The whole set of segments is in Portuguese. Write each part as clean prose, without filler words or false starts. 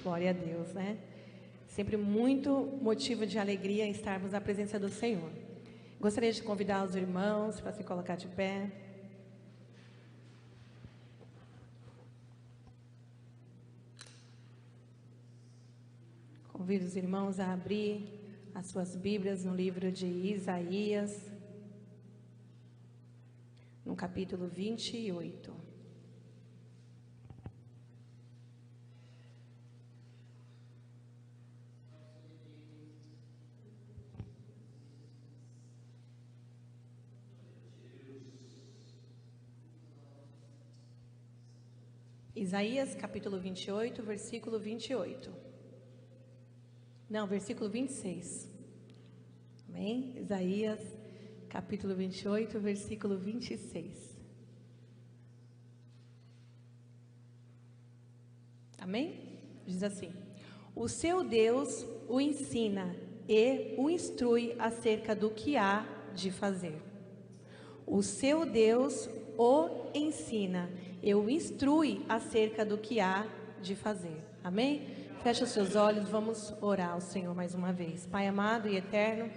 Glória a Deus, né? Sempre muito motivo de alegria estarmos na presença do Senhor. Gostaria de convidar os irmãos para se colocar de pé. Convido os irmãos a abrir as suas Bíblias no livro de Isaías, no capítulo 28. Isaías, capítulo 28, versículo 28. Não, versículo 26. Amém? Isaías, capítulo 28, versículo 26. Amém? Diz assim: o seu Deus o ensina e o instrui acerca do que há de fazer. O seu Deus o ensina e o instrui acerca do que há de fazer. Amém? Feche os seus olhos, vamos orar ao Senhor mais uma vez. Pai amado e eterno,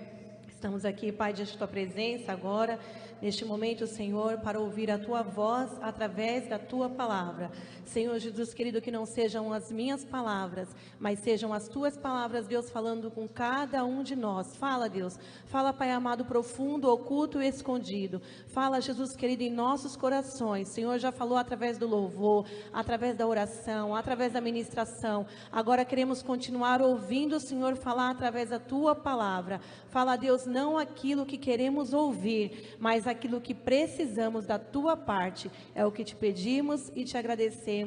estamos aqui, Pai, diante da Tua presença agora, neste momento, Senhor, para ouvir a Tua voz através da Tua palavra. Senhor Jesus querido, que não sejam as minhas palavras, mas sejam as Tuas palavras, Deus, falando com cada um de nós. Fala, Deus. Fala, Pai amado, profundo, oculto e escondido. Fala, Jesus querido, em nossos corações. Senhor já falou através do louvor, através da oração, através da ministração. Agora queremos continuar ouvindo o Senhor falar através da Tua palavra. Fala, Deus, não aquilo que queremos ouvir, mas aquilo que precisamos da Tua parte. É o que te pedimos e te agradecemos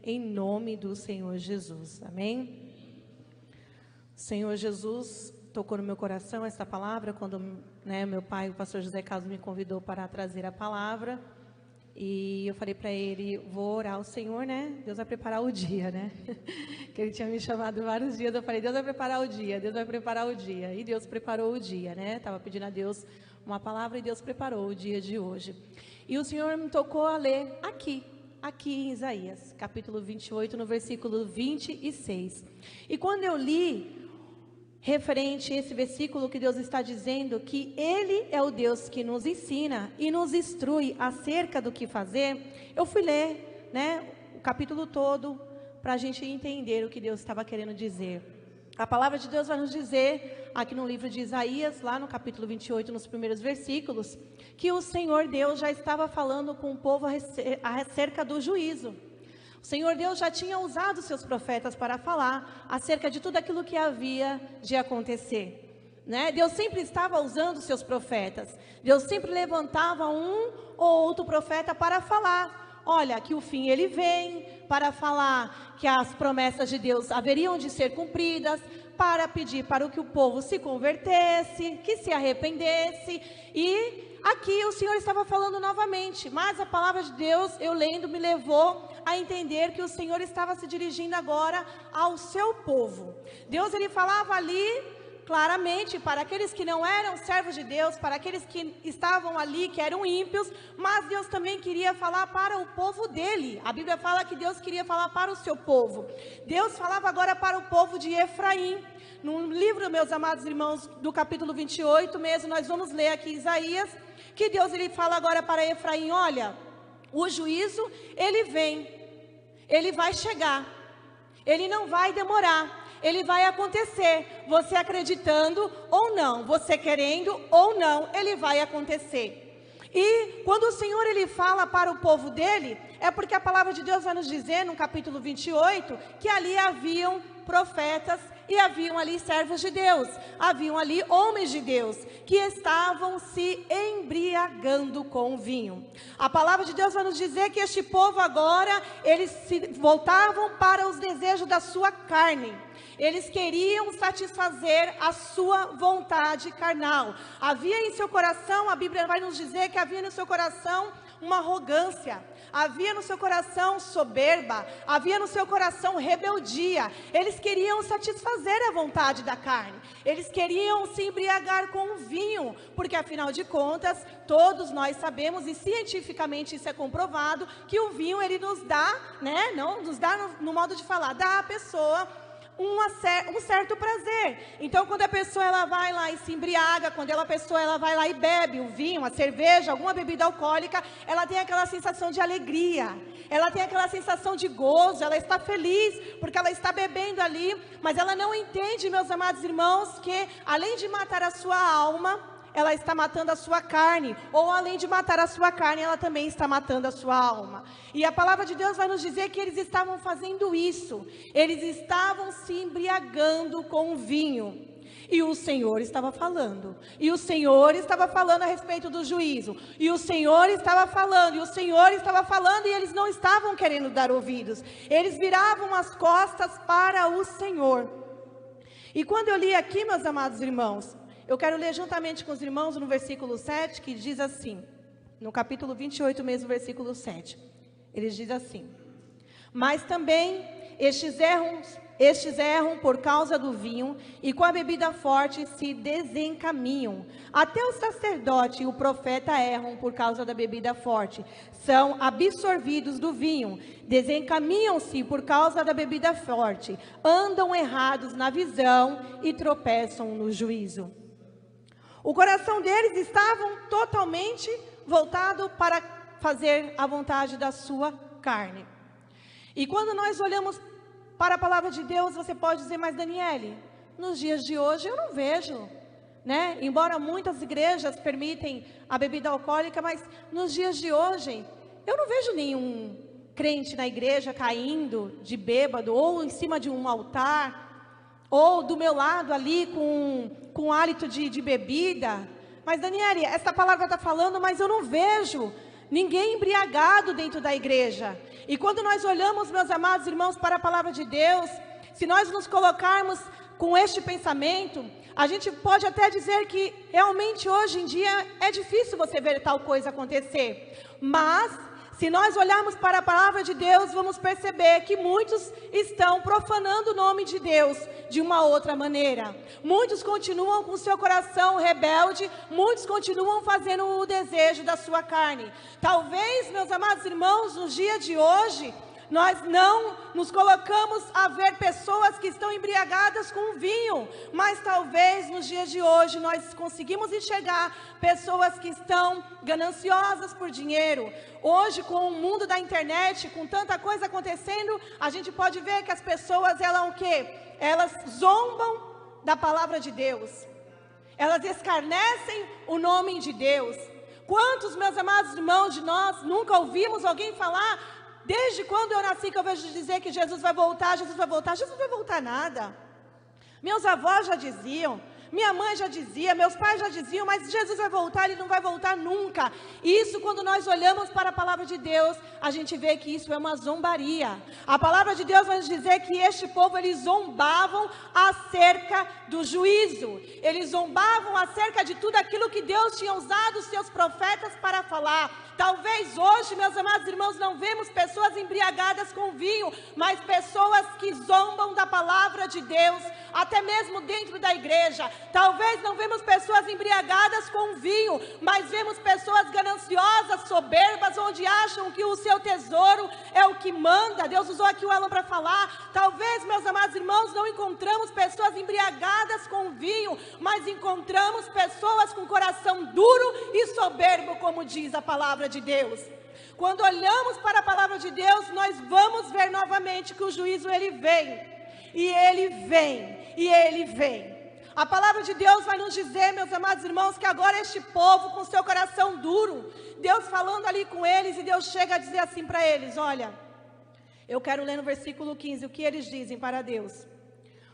em nome do Senhor Jesus. Amém? O Senhor Jesus tocou no meu coração esta palavra quando, meu pai, o pastor José Carlos, me convidou para trazer a palavra. E eu falei para ele, vou orar ao Senhor, Deus vai preparar o dia, Que ele tinha me chamado vários dias, eu falei, Deus vai preparar o dia, Deus vai preparar o dia. E Deus preparou o dia, Estava pedindo a Deus uma palavra e Deus preparou o dia de hoje. E o Senhor me tocou a ler aqui em Isaías, capítulo 28, no versículo 26. E quando eu li, referente a esse versículo que Deus está dizendo que Ele é o Deus que nos ensina e nos instrui acerca do que fazer, eu fui ler, o capítulo todo para a gente entender o que Deus estava querendo dizer. A palavra de Deus vai nos dizer, aqui no livro de Isaías, lá no capítulo 28, nos primeiros versículos, que o Senhor Deus já estava falando com o povo acerca do juízo. O Senhor Deus já tinha usado seus profetas para falar acerca de tudo aquilo que havia de acontecer. Deus sempre estava usando seus profetas. Deus sempre levantava um ou outro profeta para falar. Olha, que o fim ele vem, para falar que as promessas de Deus haveriam de ser cumpridas, para pedir para que o povo se convertesse, que se arrependesse. E aqui o Senhor estava falando novamente, mas a palavra de Deus, eu lendo, me levou a entender que o Senhor estava se dirigindo agora ao seu povo. Deus, ele falava ali claramente para aqueles que não eram servos de Deus, para aqueles que estavam ali, que eram ímpios, mas Deus também queria falar para o povo dele. A Bíblia fala que Deus queria falar para o seu povo. Deus falava agora para o povo de Efraim. No livro, meus amados irmãos, do capítulo 28 mesmo, nós vamos ler aqui Isaías, que Deus ele fala agora para Efraim, olha, o juízo, ele vem, ele vai chegar, ele não vai demorar, ele vai acontecer, você acreditando ou não, você querendo ou não, ele vai acontecer. E quando o Senhor ele fala para o povo dele, é porque a palavra de Deus vai nos dizer no capítulo 28, que ali haviam profetas e haviam ali servos de Deus, haviam ali homens de Deus, que estavam se embriagando com o vinho. A palavra de Deus vai nos dizer que este povo agora, eles se voltavam para os desejos da sua carne. Eles queriam satisfazer a sua vontade carnal. Havia em seu coração, a Bíblia vai nos dizer que havia no seu coração uma arrogância, havia no seu coração soberba, havia no seu coração rebeldia. Eles queriam satisfazer a vontade da carne, eles queriam se embriagar com o vinho, porque afinal de contas, todos nós sabemos, e cientificamente isso é comprovado, que o vinho ele nos dá, né, não nos dá no modo de falar, dá à pessoa um certo prazer. Então, quando a pessoa ela vai lá e se embriaga, quando a pessoa ela vai lá e bebe o vinho, a cerveja, alguma bebida alcoólica, ela tem aquela sensação de alegria, ela tem aquela sensação de gozo, ela está feliz porque ela está bebendo ali, mas ela não entende, meus amados irmãos, que além de matar a sua alma, ela está matando a sua carne, ou além de matar a sua carne, ela também está matando a sua alma. E a palavra de Deus vai nos dizer que eles estavam fazendo isso, eles estavam se embriagando com o vinho. E o Senhor estava falando, e o Senhor estava falando a respeito do juízo, e o Senhor estava falando, e o Senhor estava falando, e eles não estavam querendo dar ouvidos, eles viravam as costas para o Senhor. E quando eu li aqui, meus amados irmãos, eu quero ler juntamente com os irmãos no versículo 7, que diz assim, no capítulo 28 mesmo, versículo 7. Ele diz assim: mas também estes erram por causa do vinho, e com a bebida forte se desencaminham. Até o sacerdote e o profeta erram por causa da bebida forte. São absorvidos do vinho, desencaminham-se por causa da bebida forte, andam errados na visão e tropeçam no juízo. O coração deles estava totalmente voltado para fazer a vontade da sua carne. E quando nós olhamos para a palavra de Deus, você pode dizer, mas Daniele, nos dias de hoje eu não vejo, né? Embora muitas igrejas permitem a bebida alcoólica, mas nos dias de hoje, eu não vejo nenhum crente na igreja caindo de bêbado, ou em cima de um altar, ou do meu lado ali com hálito de bebida. Mas Daniele, essa palavra está falando, mas eu não vejo ninguém embriagado dentro da igreja. E quando nós olhamos, meus amados irmãos, para a palavra de Deus, se nós nos colocarmos com este pensamento, a gente pode até dizer que realmente hoje em dia é difícil você ver tal coisa acontecer. Mas se nós olharmos para a palavra de Deus, vamos perceber que muitos estão profanando o nome de Deus de uma outra maneira. Muitos continuam com seu coração rebelde, muitos continuam fazendo o desejo da sua carne. Talvez, meus amados irmãos, nos dias de hoje, nós não nos colocamos a ver pessoas que estão embriagadas com vinho, mas talvez nos dias de hoje nós conseguimos enxergar pessoas que estão gananciosas por dinheiro. Hoje, com o mundo da internet, com tanta coisa acontecendo, a gente pode ver que as pessoas, elas o quê? Elas zombam da palavra de Deus, elas escarnecem o nome de Deus. Quantos, meus amados irmãos, de nós nunca ouvimos alguém falar: desde quando eu nasci que eu vejo dizer que Jesus vai voltar, Jesus vai voltar. Jesus vai voltar nada. Meus avós já diziam, minha mãe já dizia, meus pais já diziam, mas Jesus vai voltar, Ele não vai voltar nunca. Isso, quando nós olhamos para a palavra de Deus, a gente vê que isso é uma zombaria. A palavra de Deus vai nos dizer que este povo, eles zombavam acerca do juízo. Eles zombavam acerca de tudo aquilo que Deus tinha usado os seus profetas para falar. Talvez hoje, meus amados irmãos, não vemos pessoas embriagadas com vinho, mas pessoas que zombam da palavra de Deus, até mesmo dentro da igreja. Talvez não vemos pessoas embriagadas com vinho, mas vemos pessoas gananciosas, soberbas, onde acham que o seu tesouro é o que manda. Deus usou aqui o Alan para falar. Talvez, meus amados irmãos, não encontramos pessoas embriagadas com vinho, mas encontramos pessoas com coração duro e soberbo, como diz a palavra de Deus. Quando olhamos para a palavra de Deus, nós vamos ver novamente que o juízo ele vem, e ele vem, e ele vem. A palavra de Deus vai nos dizer, meus amados irmãos, que agora este povo com seu coração duro, Deus falando ali com eles, e Deus chega a dizer assim para eles: olha, eu quero ler no versículo 15 o que eles dizem para Deus.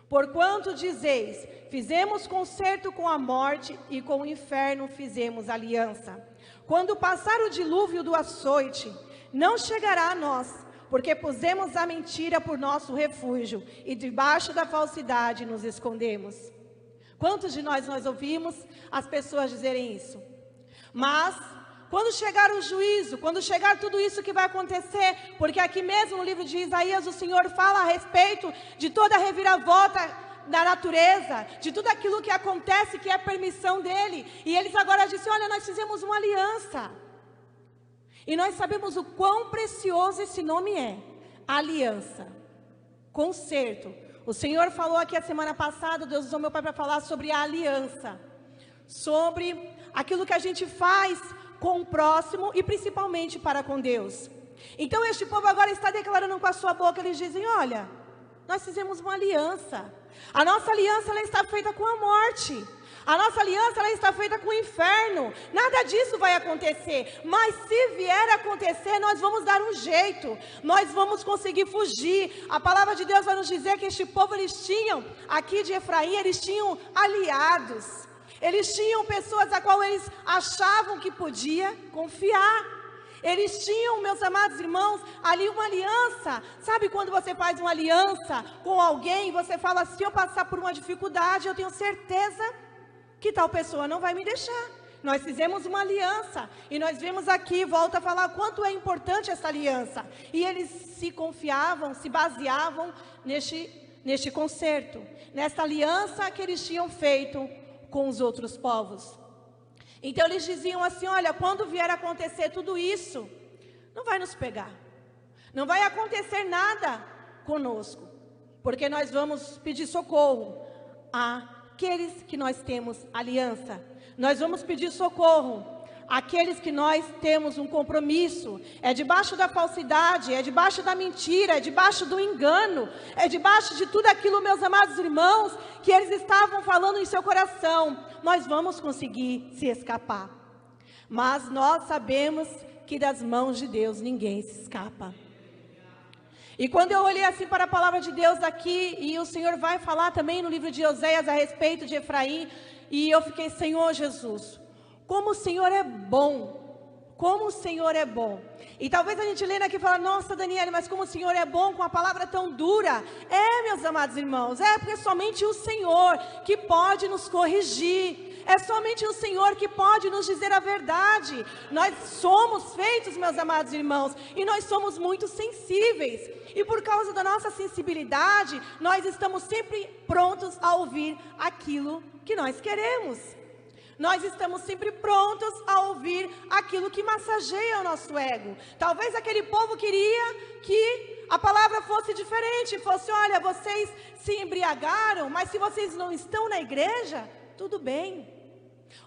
Porquanto dizeis, fizemos concerto com a morte e com o inferno fizemos aliança. Quando passar o dilúvio do açoite, não chegará a nós, porque pusemos a mentira por nosso refúgio e debaixo da falsidade nos escondemos. Quantos de nós ouvimos as pessoas dizerem isso? Mas quando chegar o juízo, quando chegar tudo isso que vai acontecer, porque aqui mesmo no livro de Isaías o Senhor fala a respeito de toda a reviravolta da natureza, de tudo aquilo que acontece, que é permissão dele. E eles agora dizem, olha, nós fizemos uma aliança. E nós sabemos o quão precioso esse nome é, aliança, concerto. O Senhor falou aqui a semana passada, Deus usou meu pai para falar sobre a aliança, sobre aquilo que a gente faz com o próximo e principalmente para com Deus. Então este povo agora está declarando com a sua boca, eles dizem, olha, nós fizemos uma aliança. A nossa aliança ela está feita com a morte. A nossa aliança ela está feita com o inferno. Nada disso vai acontecer. Mas se vier a acontecer, nós vamos dar um jeito. Nós vamos conseguir fugir. A palavra de Deus vai nos dizer que este povo, eles tinham, aqui de Efraim, eles tinham aliados. Eles tinham pessoas a qual eles achavam que podia confiar. Eles tinham, meus amados irmãos, ali uma aliança. Sabe quando você faz uma aliança com alguém, você fala, se eu passar por uma dificuldade, eu tenho certeza que tal pessoa não vai me deixar. Nós fizemos uma aliança. E nós vemos aqui, volta a falar quanto é importante essa aliança. E eles se confiavam, se baseavam neste concerto, nessa aliança que eles tinham feito com os outros povos. Então eles diziam assim, olha, quando vier a acontecer tudo isso, não vai nos pegar. Não vai acontecer nada conosco. Porque nós vamos pedir socorro àqueles que nós temos aliança. Nós vamos pedir socorro àqueles que nós temos um compromisso. É debaixo da falsidade, é debaixo da mentira, é debaixo do engano, é debaixo de tudo aquilo, meus amados irmãos, que eles estavam falando em seu coração. Nós vamos conseguir se escapar. Mas nós sabemos que das mãos de Deus ninguém se escapa. E quando eu olhei assim para a palavra de Deus aqui, e o Senhor vai falar também no livro de Oséias a respeito de Efraim, e eu fiquei, Senhor Jesus, como o Senhor é bom, como o Senhor é bom. E talvez a gente lendo aqui e fala, nossa Daniela, mas como o Senhor é bom com a palavra tão dura. É, meus amados irmãos, é porque somente o Senhor que pode nos corrigir. É somente o Senhor que pode nos dizer a verdade. Nós somos feitos, meus amados irmãos, e nós somos muito sensíveis. E por causa da nossa sensibilidade, nós estamos sempre prontos a ouvir aquilo que nós queremos. Nós estamos sempre prontos a ouvir aquilo que massageia o nosso ego. Talvez aquele povo queria que a palavra fosse diferente, fosse, olha, vocês se embriagaram, mas se vocês não estão na igreja, tudo bem.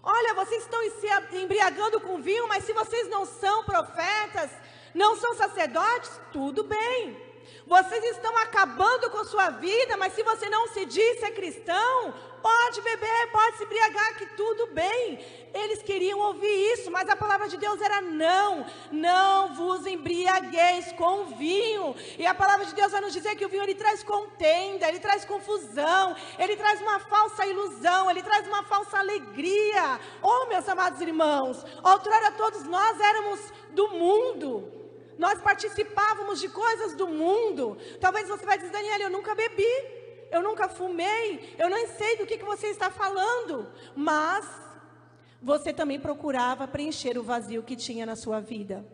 Olha, vocês estão se embriagando com vinho, mas se vocês não são profetas, não são sacerdotes, tudo bem. Vocês estão acabando com sua vida, mas se você não se diz ser cristão, pode beber, pode se embriagar, que tudo bem. Eles queriam ouvir isso, mas a palavra de Deus era não, não vos embriagueis com vinho. E a palavra de Deus vai nos dizer que o vinho ele traz contenda, ele traz confusão, ele traz uma falsa ilusão, ele traz uma falsa alegria. Oh, meus amados irmãos, outrora todos nós éramos do mundo. Nós participávamos de coisas do mundo. Talvez você vai dizer, Daniela, eu nunca bebi, eu nunca fumei, eu nem sei do que você está falando. Mas você também procurava preencher o vazio que tinha na sua vida.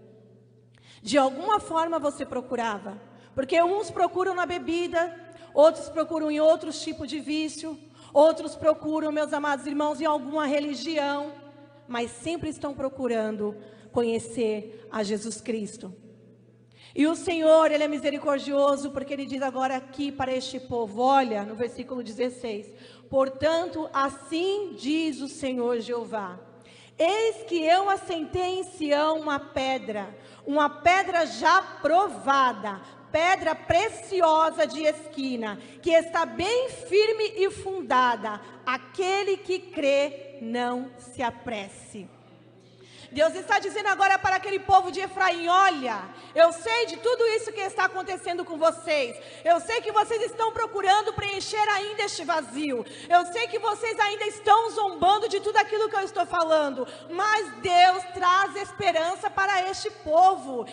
De alguma forma você procurava. Porque uns procuram na bebida, outros procuram em outros tipos de vício, outros procuram, meus amados irmãos, em alguma religião. Mas sempre estão procurando conhecer a Jesus Cristo. E o Senhor, Ele é misericordioso, porque Ele diz agora aqui para este povo, olha, no versículo 16, portanto, assim diz o Senhor Jeová, eis que eu assentei em Sião uma pedra já provada, pedra preciosa de esquina, que está bem firme e fundada, aquele que crê não se apresse. Deus está dizendo agora para aquele povo de Efraim, olha, eu sei de tudo isso que está acontecendo com vocês, eu sei que vocês estão procurando preencher ainda este vazio, eu sei que vocês ainda estão zombando de tudo aquilo que eu estou falando, mas Deus traz esperança para este povo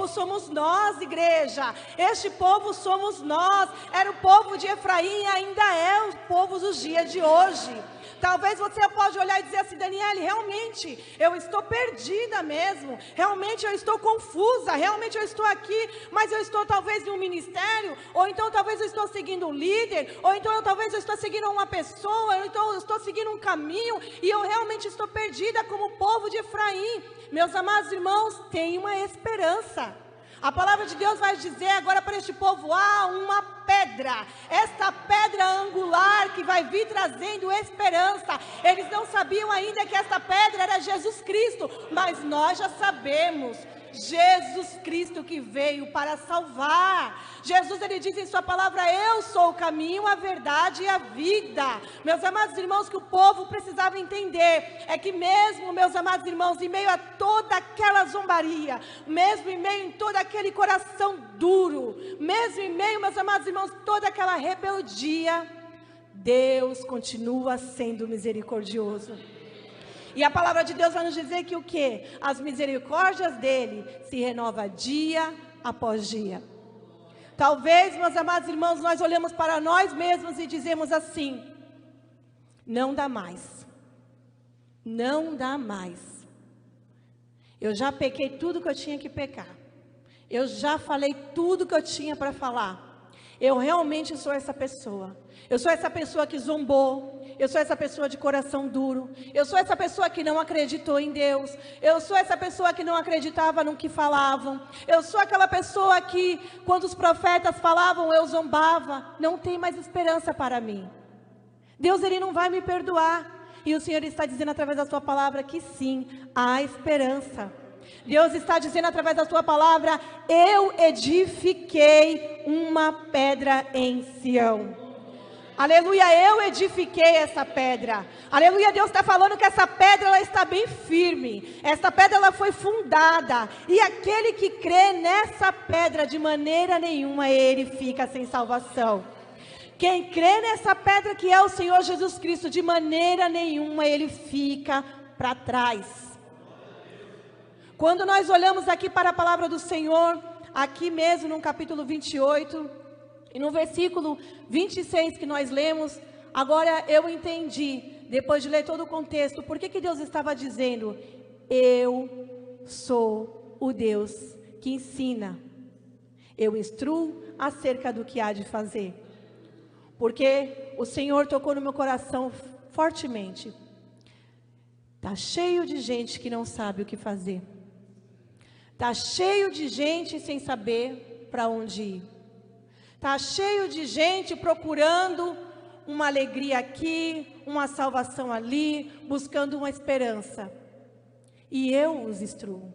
somos nós, igreja, este povo somos nós, era o povo de Efraim e ainda é o povo dos dias de hoje. Talvez você pode olhar e dizer assim: Daniele, realmente eu estou perdida mesmo, realmente eu estou confusa, realmente eu estou aqui, mas eu estou talvez em um ministério, ou então talvez eu estou seguindo um líder, ou então talvez eu estou seguindo uma pessoa, ou então eu estou seguindo um caminho, e eu realmente estou perdida como o povo de Efraim. Meus amados irmãos, tem uma esperança. A palavra de Deus vai dizer agora para este povo: há uma pedra, esta pedra angular que vai vir trazendo esperança. Eles não sabiam ainda que esta pedra era Jesus Cristo, mas nós já sabemos. Jesus Cristo que veio para salvar. Jesus, ele diz em sua palavra: eu sou o caminho, a verdade e a vida. Meus amados irmãos, que o povo precisava entender é que mesmo, meus amados irmãos, em meio a toda aquela zombaria, mesmo em meio a todo aquele coração duro, mesmo em meio, meus amados irmãos, toda aquela rebeldia, Deus continua sendo misericordioso. E a palavra de Deus vai nos dizer que o quê? As misericórdias dele se renovam dia após dia. Talvez, meus amados irmãos, nós olhamos para nós mesmos e dizemos assim: não dá mais. Não dá mais. Eu já pequei tudo que eu tinha que pecar. Eu já falei tudo que eu tinha para falar. Eu realmente sou essa pessoa. Eu sou essa pessoa que zombou. Eu sou essa pessoa de coração duro. Eu sou essa pessoa que não acreditou em Deus. Eu sou essa pessoa que não acreditava no que falavam. Eu sou aquela pessoa que, quando os profetas falavam, eu zombava. Não tem mais esperança para mim. Deus, ele não vai me perdoar. E o Senhor está dizendo através da sua palavra que sim, há esperança. Deus está dizendo através da sua palavra: eu edifiquei uma pedra em Sião. Aleluia, eu edifiquei essa pedra. Aleluia, Deus está falando que essa pedra, ela está bem firme. Essa pedra, ela foi fundada. E aquele que crê nessa pedra, de maneira nenhuma, ele fica sem salvação. Quem crê nessa pedra que é o Senhor Jesus Cristo, de maneira nenhuma, ele fica para trás. Quando nós olhamos aqui para a palavra do Senhor, aqui mesmo no capítulo 28, e no versículo 26 que nós lemos, agora eu entendi, depois de ler todo o contexto, por que Deus estava dizendo: eu sou o Deus que ensina, eu instruo acerca do que há de fazer. Porque o Senhor tocou no meu coração fortemente. Está cheio de gente que não sabe o que fazer. Está cheio de gente sem saber para onde ir. Está cheio de gente procurando uma alegria aqui, uma salvação ali, buscando uma esperança. E eu os instruo.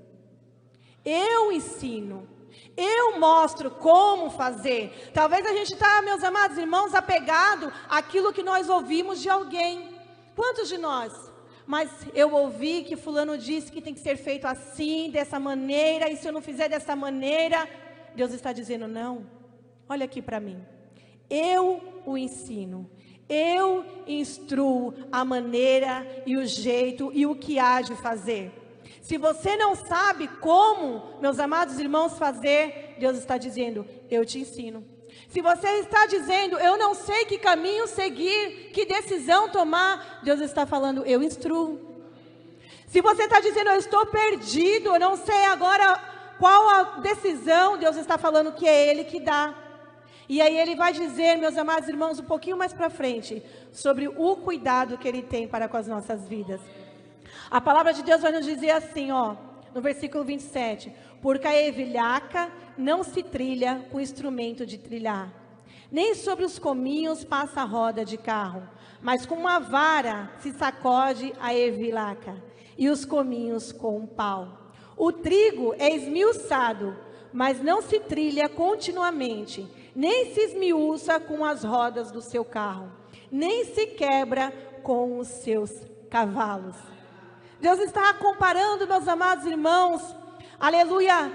Eu ensino. Eu mostro como fazer. Talvez a gente está, meus amados irmãos, apegado àquilo que nós ouvimos de alguém. Quantos de nós? Mas eu ouvi que fulano disse que tem que ser feito assim, dessa maneira, e se eu não fizer dessa maneira, Deus está dizendo: não, olha aqui para mim. Eu o ensino. Eu instruo a maneira e o jeito e o que há de fazer. Se você não sabe como, meus amados irmãos, fazer, Deus está dizendo: eu te ensino. Se você está dizendo: eu não sei que caminho seguir, que decisão tomar, Deus está falando: eu instruo. Se você está dizendo: eu estou perdido, eu não sei agora qual a decisão, Deus está falando que é Ele que dá. E aí Ele vai dizer, meus amados irmãos, um pouquinho mais para frente, sobre o cuidado que Ele tem para com as nossas vidas. A palavra de Deus vai nos dizer assim, ó, no versículo 27, porque a evilhaca não se trilha com instrumento de trilhar, nem sobre os cominhos passa a roda de carro, mas com uma vara se sacode a evilhaca, e os cominhos com um pau. O trigo é esmiuçado, mas não se trilha continuamente, nem se esmiuça com as rodas do seu carro, nem se quebra com os seus cavalos. Deus está comparando, meus amados irmãos, aleluia,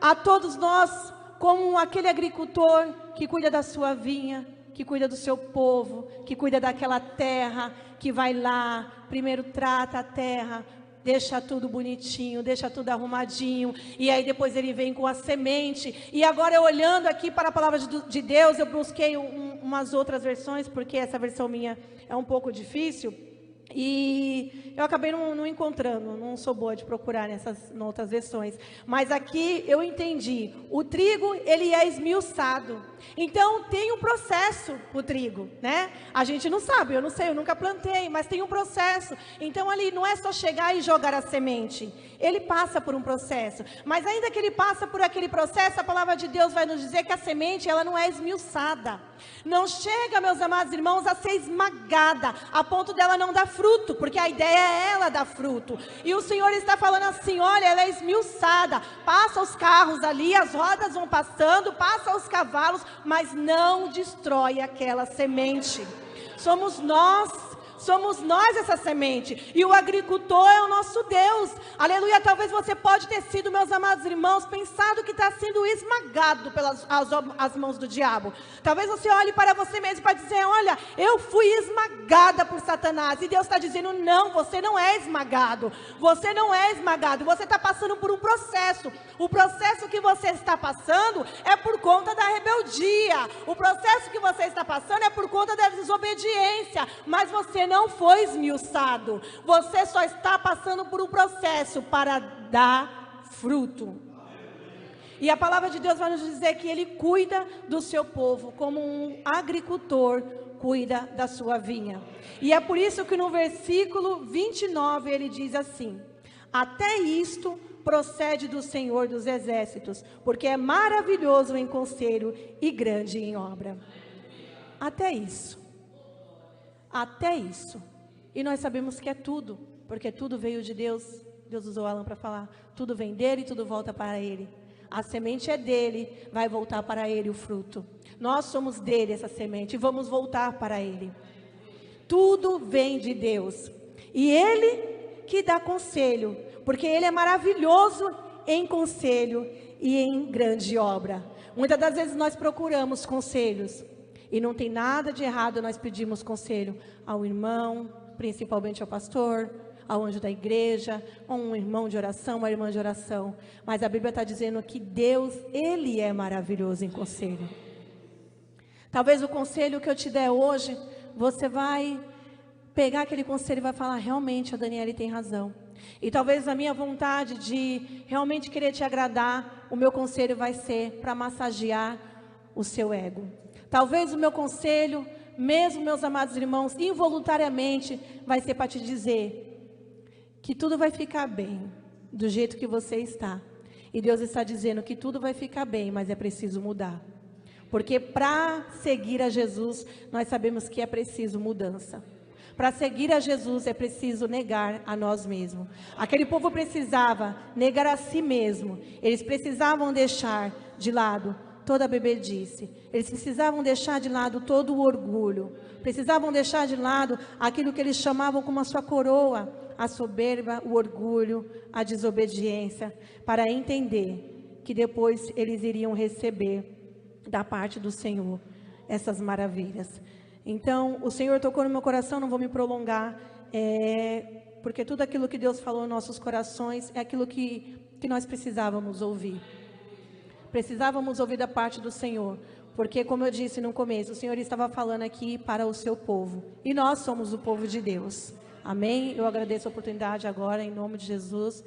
a todos nós como aquele agricultor que cuida da sua vinha, que cuida do seu povo, que cuida daquela terra, que vai lá, primeiro trata a terra, deixa tudo bonitinho, deixa tudo arrumadinho, e aí depois ele vem com a semente. E agora eu olhando aqui para a palavra de Deus, eu busquei umas outras versões, porque essa versão minha é um pouco difícil. E eu acabei não encontrando, não sou boa de procurar em outras versões. Mas aqui eu entendi, o trigo ele é esmiuçado. Então tem um processo o trigo, né? A gente não sabe, eu não sei, eu nunca plantei, mas tem um processo. Então ali não é só chegar e jogar a semente. Ele passa por um processo. Mas ainda que ele passa por aquele processo, a palavra de Deus vai nos dizer que a semente ela não é esmiuçada. Não chega, meus amados irmãos, a ser esmagada, a ponto dela não dar fruto, porque a ideia é ela dar fruto. E o Senhor está falando assim, olha, ela é esmiuçada, passa os carros ali, as rodas vão passando, passa os cavalos, mas não destrói aquela semente. Somos nós essa semente, e o agricultor é o nosso Deus, aleluia. Talvez você pode ter sido, meus amados irmãos, pensado que está sendo esmagado pelas as mãos do diabo. Talvez você olhe para você mesmo para dizer, olha, eu fui esmagada por Satanás, e Deus está dizendo, não, você não é esmagado, você não é esmagado, você está passando por um processo. O processo que você está passando é por conta da rebeldia, o processo que você está passando é por conta da desobediência, mas você não foi esmiuçado, você só está passando por um processo para dar fruto. E a palavra de Deus vai nos dizer que Ele cuida do seu povo, como um agricultor cuida da sua vinha. E é por isso que no versículo 29 ele diz assim, até isto procede do Senhor dos Exércitos, porque é maravilhoso em conselho e grande em obra. Até isso. Até isso. E nós sabemos que é tudo, porque tudo veio de Deus. Deus usou Alan para falar. Tudo vem dele e tudo volta para ele. A semente é dele, vai voltar para ele o fruto. Nós somos dele essa semente e vamos voltar para ele. Tudo vem de Deus. E ele que dá conselho, porque ele é maravilhoso em conselho e em grande obra. Muitas das vezes nós procuramos conselhos. E não tem nada de errado nós pedimos conselho ao irmão, principalmente ao pastor, ao anjo da igreja, a um irmão de oração, uma irmã de oração. Mas a Bíblia está dizendo que Deus, Ele é maravilhoso em conselho. Talvez o conselho que eu te der hoje, você vai pegar aquele conselho e vai falar, realmente a Daniele tem razão. E talvez a minha vontade de realmente querer te agradar, o meu conselho vai ser para massagear o seu ego. Talvez o meu conselho, mesmo meus amados irmãos, involuntariamente, vai ser para te dizer que tudo vai ficar bem, do jeito que você está. E Deus está dizendo que tudo vai ficar bem, mas é preciso mudar. Porque para seguir a Jesus, nós sabemos que é preciso mudança. Para seguir a Jesus é preciso negar a nós mesmos. Aquele povo precisava negar a si mesmo. Eles precisavam deixar de lado toda a bebedice. Eles precisavam deixar de lado todo o orgulho. Precisavam deixar de lado aquilo que eles chamavam como a sua coroa, a soberba, o orgulho, a desobediência, para entender que depois eles iriam receber da parte do Senhor essas maravilhas. Então, o Senhor tocou no meu coração, não vou me prolongar, porque tudo aquilo que Deus falou em nossos corações é aquilo que nós precisávamos ouvir. Precisávamos ouvir da parte do Senhor, porque como eu disse no começo, o Senhor estava falando aqui para o seu povo, e nós somos o povo de Deus. Amém? Eu agradeço a oportunidade agora, em nome de Jesus.